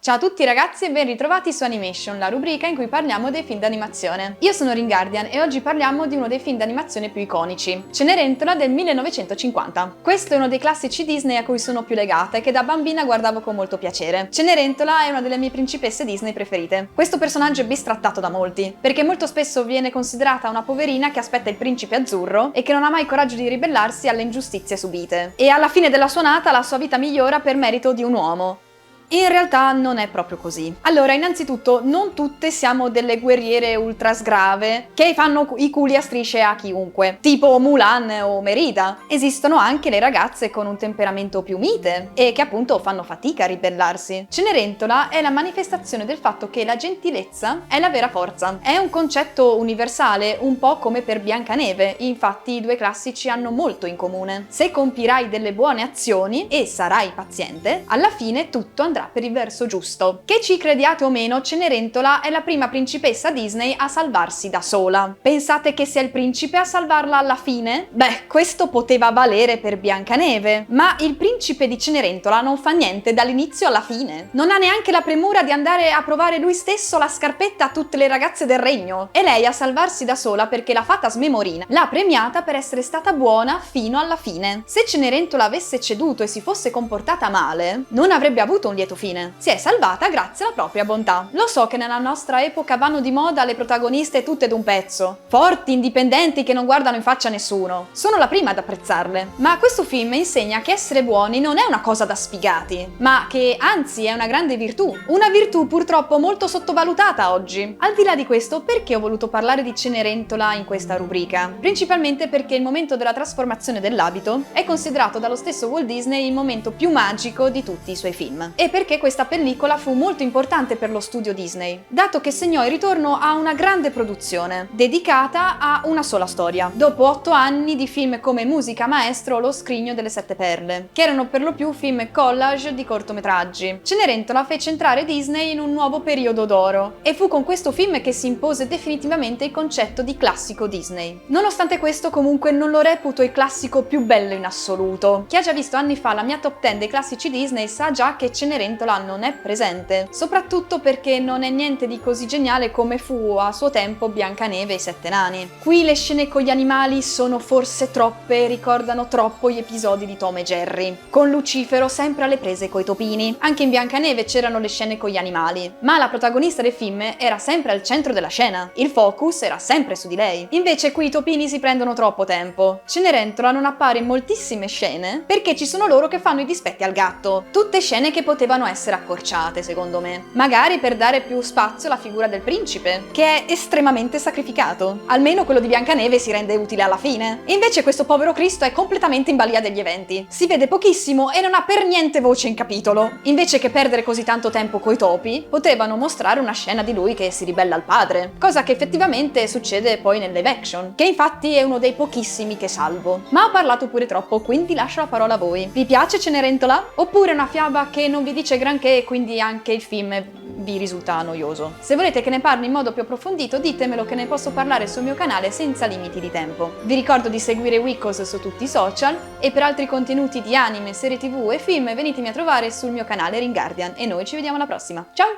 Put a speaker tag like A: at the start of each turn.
A: Ciao a tutti ragazzi e ben ritrovati su Animation, la rubrica in cui parliamo dei film d'animazione. Io sono Ringardian e oggi parliamo di uno dei film d'animazione più iconici, Cenerentola del 1950. Questo è uno dei classici Disney a cui sono più legata e che da bambina guardavo con molto piacere. Cenerentola è una delle mie principesse Disney preferite. Questo personaggio è bistrattato da molti, perché molto spesso viene considerata una poverina che aspetta il principe azzurro e che non ha mai coraggio di ribellarsi alle ingiustizie subite. E alla fine della sua nata la sua vita migliora per merito di un uomo. In realtà non è proprio così. Allora, innanzitutto, non tutte siamo delle guerriere ultra sgrave che fanno i culi a strisce a chiunque, tipo Mulan o Merida. Esistono anche le ragazze con un temperamento più mite e che appunto fanno fatica a ribellarsi. Cenerentola è la manifestazione del fatto che la gentilezza è la vera forza. È un concetto universale, un po' come per Biancaneve, infatti i due classici hanno molto in comune. Se compirai delle buone azioni e sarai paziente, alla fine tutto andrà per il verso giusto. Che ci crediate o meno, Cenerentola è la prima principessa Disney a salvarsi da sola. Pensate che sia il principe a salvarla alla fine? Beh, questo poteva valere per Biancaneve, ma il principe di Cenerentola non fa niente dall'inizio alla fine. Non ha neanche la premura di andare a provare lui stesso la scarpetta a tutte le ragazze del regno. E lei a salvarsi da sola perché la fata smemorina l'ha premiata per essere stata buona fino alla fine. Se Cenerentola avesse ceduto e si fosse comportata male, non avrebbe avuto un lieto fine. Si è salvata grazie alla propria bontà. Lo so che nella nostra epoca vanno di moda le protagoniste tutte d'un pezzo, forti, indipendenti, che non guardano in faccia a nessuno. Sono la prima ad apprezzarle. Ma questo film insegna che essere buoni non è una cosa da sfigati, ma che anzi è una grande virtù. Una virtù purtroppo molto sottovalutata oggi. Al di là di questo, perché ho voluto parlare di Cenerentola in questa rubrica? Principalmente perché il momento della trasformazione dell'abito è considerato dallo stesso Walt Disney il momento più magico di tutti i suoi film. E perché questa pellicola fu molto importante per lo studio Disney, dato che segnò il ritorno a una grande produzione, dedicata a una sola storia, dopo 8 anni di film come Musica Maestro o Lo Scrigno delle Sette Perle, che erano per lo più film collage di cortometraggi. Cenerentola fece entrare Disney in un nuovo periodo d'oro, e fu con questo film che si impose definitivamente il concetto di classico Disney. Nonostante questo, comunque, non lo reputo il classico più bello in assoluto. Chi ha già visto anni fa la mia top 10 dei classici Disney sa già che Cenerentola non è presente, soprattutto perché non è niente di così geniale come fu a suo tempo Biancaneve e i Sette Nani. Qui le scene con gli animali sono forse troppe e ricordano troppo gli episodi di Tom e Jerry, con Lucifero sempre alle prese coi topini. Anche in Biancaneve c'erano le scene con gli animali, ma la protagonista del film era sempre al centro della scena, il focus era sempre su di lei. Invece qui i topini si prendono troppo tempo. Cenerentola non appare in moltissime scene perché ci sono loro che fanno i dispetti al gatto, tutte scene che potevano essere accorciate secondo me, magari per dare più spazio alla figura del principe, che è estremamente sacrificato. Almeno quello di Biancaneve si rende utile alla fine. E invece questo povero Cristo è completamente in balia degli eventi, si vede pochissimo e non ha per niente voce in capitolo. Invece che perdere così tanto tempo coi topi, potevano mostrare una scena di lui che si ribella al padre, cosa che effettivamente succede poi nel live action, che infatti è uno dei pochissimi che salvo. Ma ho parlato pure troppo, quindi lascio la parola a voi. Vi piace Cenerentola? Oppure è una fiaba che non vi dice granché e quindi anche il film vi risulta noioso? Se volete che ne parli in modo più approfondito, ditemelo che ne posso parlare sul mio canale senza limiti di tempo. Vi ricordo di seguire Wickos su tutti i social e per altri contenuti di anime, serie tv e film venitemi a trovare sul mio canale Ringardian e noi ci vediamo alla prossima. Ciao!